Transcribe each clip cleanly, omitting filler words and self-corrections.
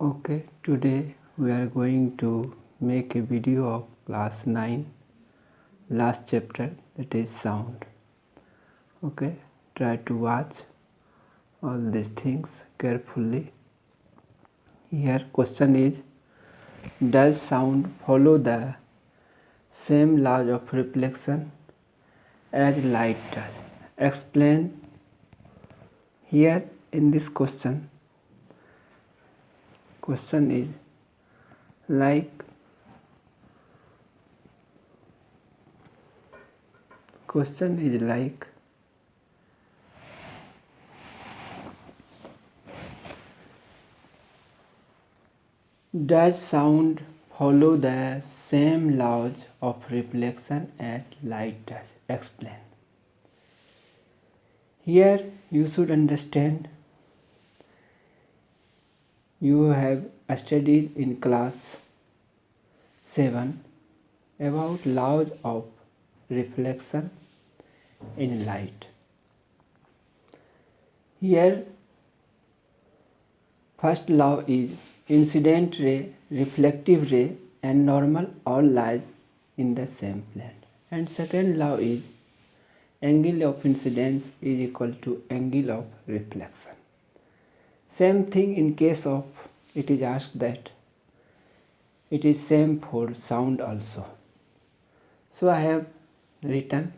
Okay, today we are going to make a video of class 9 last chapter, that is sound. Okay, try to watch all these things carefully. Here question is, does sound follow the same laws of reflection as light does? Explain. Here in this question is like does sound follow the same laws of reflection as light does? Explain. Here you should understand, you have studied in class 7 about laws of reflection in light. Here first law is incident ray, reflective ray and normal all lies in the same plane, and second law is angle of incidence is equal to angle of reflection. Same thing in case of, it is asked that it is same for sound also. So I have written,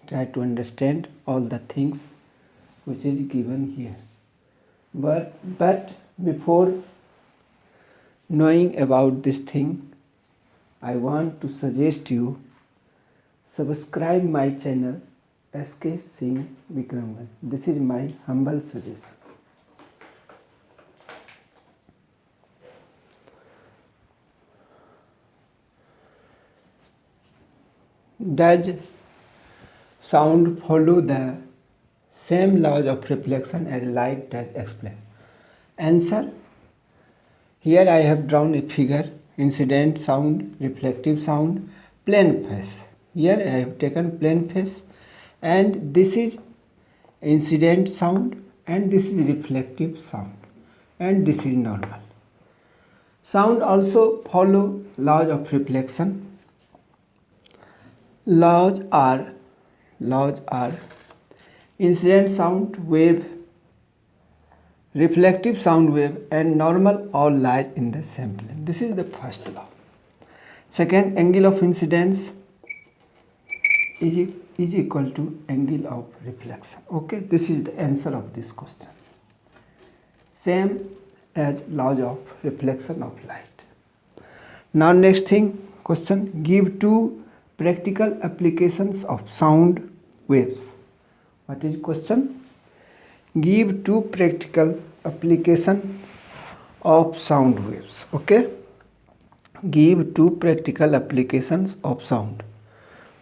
try to understand all the things which is given here. But before knowing about this thing, I want to suggest you subscribe my channel SK Singh Vikramganj. This is my humble suggestion. Does sound follow the same laws of reflection as light does? Explain. Answer. Here I have drawn a figure: incident sound, reflective sound, plane phase. Here I have taken plane phase, and this is incident sound, and this is reflective sound, and this is normal. Sound also follow laws of reflection. Laws are incident sound wave, reflective sound wave and normal all lies in the same plane. This is the first law. Second, angle of incidence is equal to angle of reflection. Okay, this is the answer of this question. Same as laws of reflection of light. Now next thing, question, give two practical applications of sound waves. What is question? Give two practical application of sound waves. Okay, give two practical applications of sound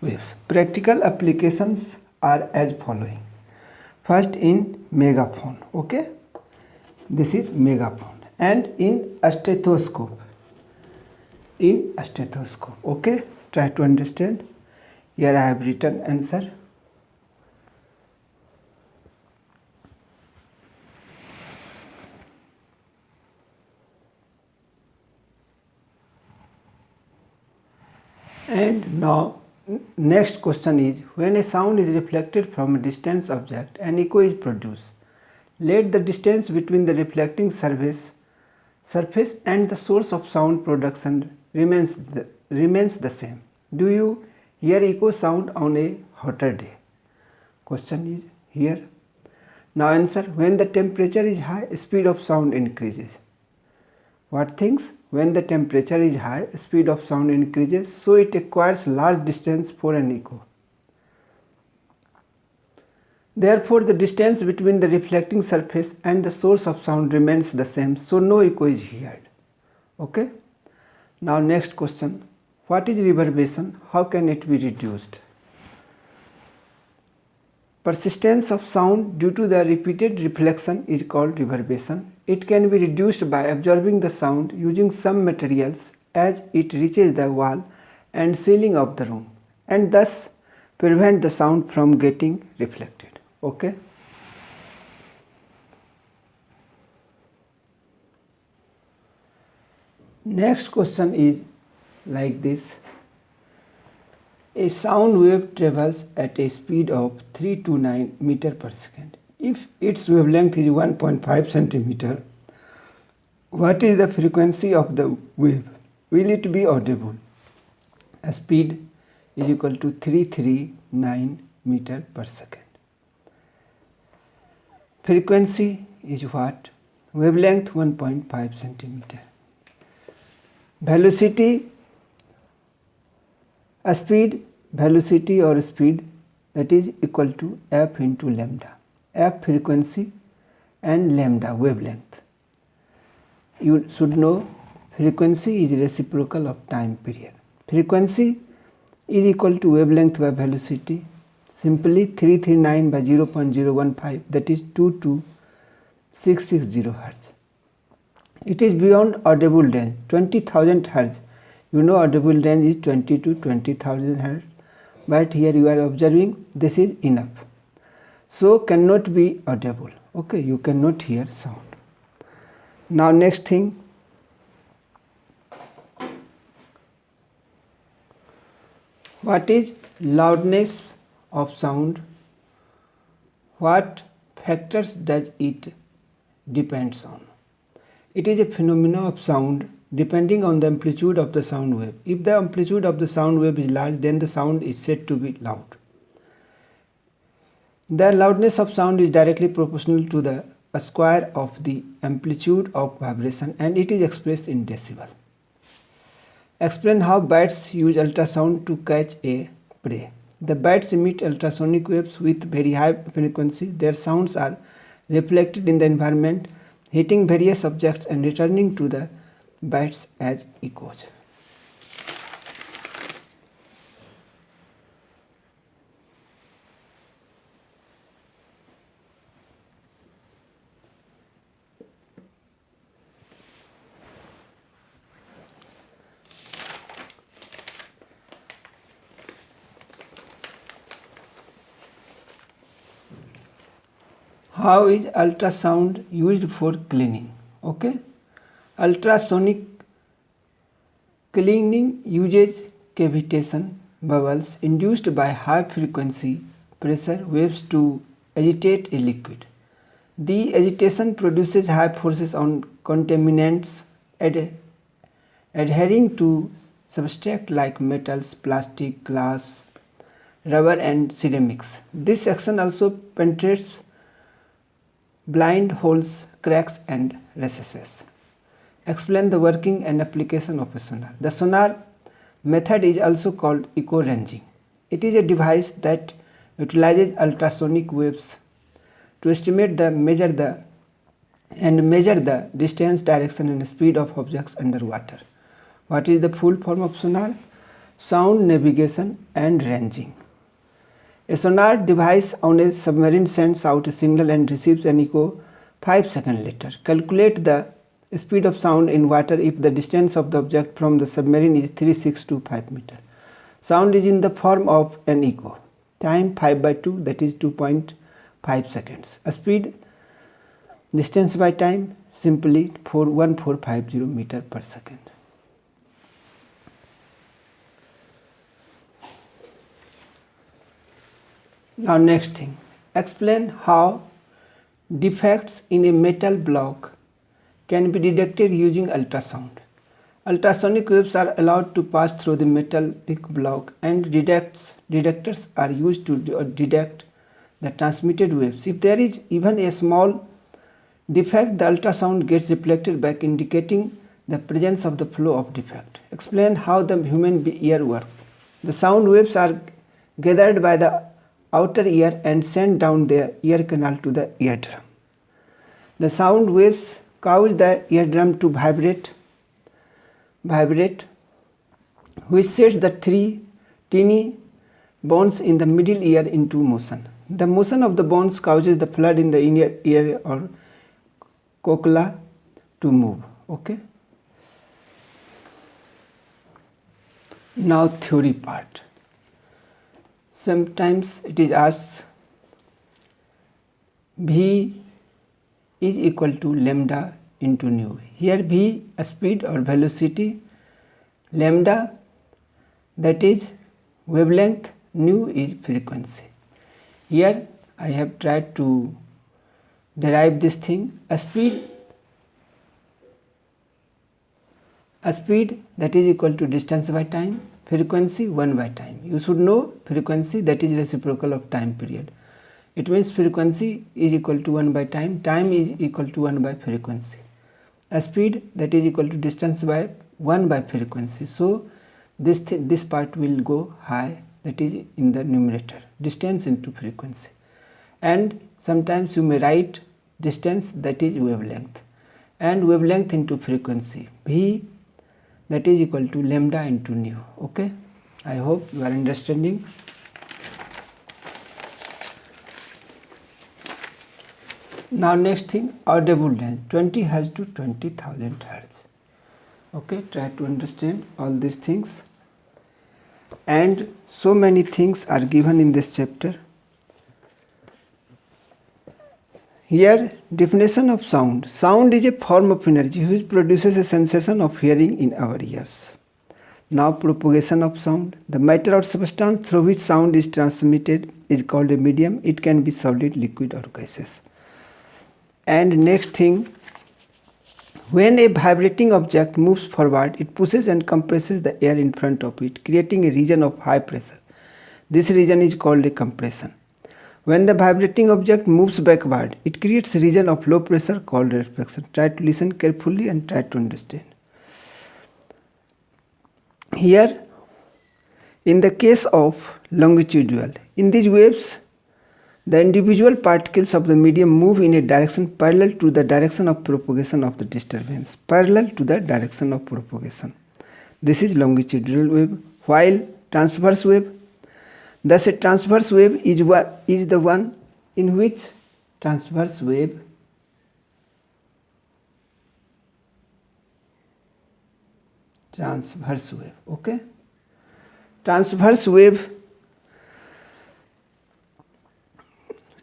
waves. Practical applications are as following. First, in megaphone. Okay, this is megaphone, and in a stethoscope. Okay, try to understand. Here I have written answer. And now next question is, when a sound is reflected from a distant object, an echo is produced. Let the distance between the reflecting surface and the source of sound production remains the same. Do you hear echo sound on a hotter day? Question is here. Now answer, when the temperature is high, speed of sound increases. What things? When the temperature is high, speed of sound increases, so it acquires large distance for an echo. Therefore, the distance between the reflecting surface and the source of sound remains the same, so no echo is heard. Okay. Now next question, what is reverberation? How can it be reduced? Persistence of sound due to the repeated reflection is called reverberation. It can be reduced by absorbing the sound using some materials as it reaches the wall and ceiling of the room, and thus prevent the sound from getting reflected. Okay. Next question is like this. A sound wave travels at a speed of 329 meter per second. If its wavelength is 1.5 centimeter, what is the frequency of the wave? Will it be audible? A speed is equal to 339 meter per second. Frequency is what? Wavelength 1.5 centimeter. Velocity, a speed, velocity or speed, that is equal to f into lambda. F frequency and lambda wavelength. You should know frequency is reciprocal of time period. Frequency is equal to wavelength by velocity. Simply 339 by 0.015, that is 22660 Hz. It is beyond audible range, 20,000 Hz. You know audible range is 20 to 20,000 Hz, but here you are observing this is enough. So cannot be audible. Okay, you cannot hear sound. Now next thing, what is loudness of sound? What factors does it depends on? It is a phenomenon of sound depending on the amplitude of the sound wave. If the amplitude of the sound wave is large, then the sound is said to be loud. The loudness of sound is directly proportional to the square of the amplitude of vibration, and it is expressed in decibel. Explain how bats use ultrasound to catch a prey. The bats emit ultrasonic waves with very high frequency. Their sounds are reflected in the environment, hitting various objects and returning to the bats as echoes. How is ultrasound used for cleaning? Okay, ultrasonic cleaning uses cavitation bubbles induced by high frequency pressure waves to agitate a liquid. The agitation produces high forces on contaminants adhering to substrate like metals, plastic, glass, rubber and ceramics. This action also penetrates blind holes, cracks and recesses. Explain the working and application of a sonar. The sonar method is also called echo ranging. It is a device that utilizes ultrasonic waves to estimate measure the distance, direction and speed of objects underwater. What is the full form of sonar? Sound navigation and ranging. A sonar device on a submarine sends out a signal and receives an echo 5 seconds later. Calculate the speed of sound in water if the distance of the object from the submarine is 3625 meters. Sound is in the form of an echo. Time 5 by 2, that is 2.5 seconds. A speed, distance by time, simply 1450 meters per second. Now next thing, explain how defects in a metal block can be detected using ultrasound. Ultrasonic waves are allowed to pass through the metallic block, and detectors are used to detect the transmitted waves. If there is even a small defect, the ultrasound gets reflected back, indicating the presence of the flow of defect. Explain how the human ear works. The sound waves are gathered by the outer ear and sent down the ear canal to the eardrum. The sound waves cause the eardrum to vibrate, which sets the three teeny bones in the middle ear into motion. The motion of the bones causes the fluid in the inner ear or cochlea to move. Okay. Now theory part. Sometimes it is asked V is equal to lambda into nu. Here v speed or velocity, lambda that is wavelength, nu is frequency. Here I have tried to derive this thing. A speed that is equal to distance by time, frequency 1 by time. You should know frequency that is reciprocal of time period. It means frequency is equal to 1 by time, time is equal to 1 by frequency. A speed that is equal to distance by 1 by frequency. So this part will go high, that is in the numerator, distance into frequency. And sometimes you may write distance that is wavelength, and wavelength into frequency, v that is equal to lambda into nu. Okay, I hope you are understanding. Now next thing, audible range 20 Hz to 20,000 Hz. Okay, try to understand all these things, and so many things are given in this chapter. Here, definition of sound. Sound is a form of energy which produces a sensation of hearing in our ears. Now, propagation of sound. The matter or substance through which sound is transmitted is called a medium. It can be solid, liquid or gaseous. And next thing, when a vibrating object moves forward, it pushes and compresses the air in front of it, creating a region of high pressure. This region is called a compression. When the vibrating object moves backward, it creates a region of low pressure called rarefaction. Try to listen carefully and try to understand. Here, in the case of longitudinal, in these waves, the individual particles of the medium move in a direction parallel to the direction of propagation of the disturbance. Parallel to the direction of propagation. This is longitudinal wave. While transverse wave, thus a transverse wave is the one in which transverse wave okay, transverse wave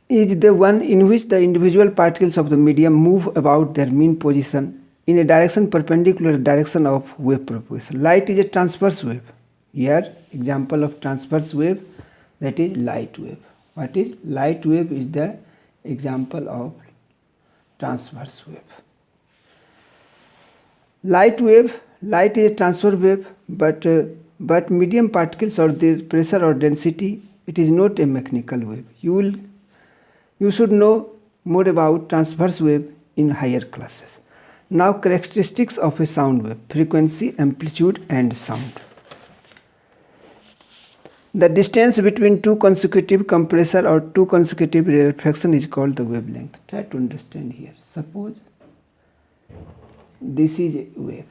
is the one in which the individual particles of the medium move about their mean position in a direction perpendicular to the direction of wave propagation. Light is a transverse wave. Here, example of transverse wave, that is light wave. What is light wave? Is the example of transverse wave. Light is a transverse wave, but medium particles or their pressure or density, it is not a mechanical wave. You should know more about transverse wave in higher classes. Now, characteristics of a sound wave: frequency, amplitude and sound. The distance between two consecutive compressor or two consecutive rarefaction is called the wavelength. Try to understand here. Suppose this is a wave.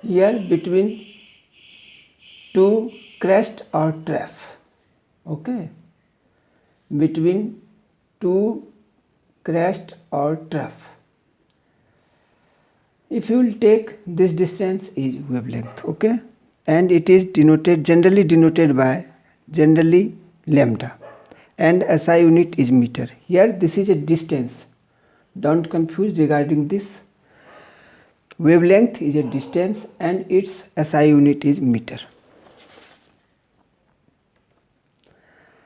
Here between two crest or trough, okay, between two crest or trough, if you will take this distance is wavelength, okay, and it is generally denoted by lambda, and SI unit is meter. Here this is a distance, don't confuse regarding this. Wavelength is a distance and its SI unit is meter.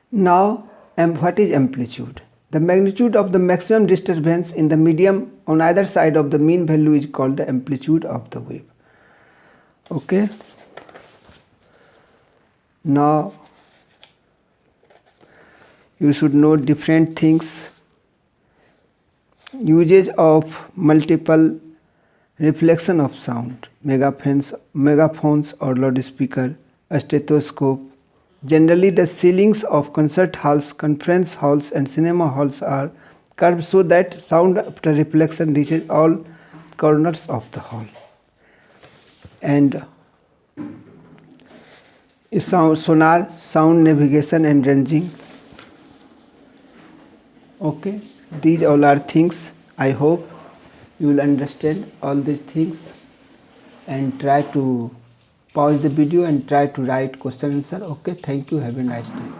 Now, what is amplitude? The magnitude of the maximum disturbance in the medium on either side of the mean value is called the amplitude of the wave. Okay. Now, you should know different things. Usage of multiple reflection of sound, megaphones or loudspeaker, a stethoscope. Generally, the ceilings of concert halls, conference halls and cinema halls are curved so that sound after reflection reaches all corners of the hall. And sonar, sound navigation and ranging. Okay, these all are things. I hope you will understand all these things and try to pause the video and try to write question answer. Okay, thank you. Have a nice day.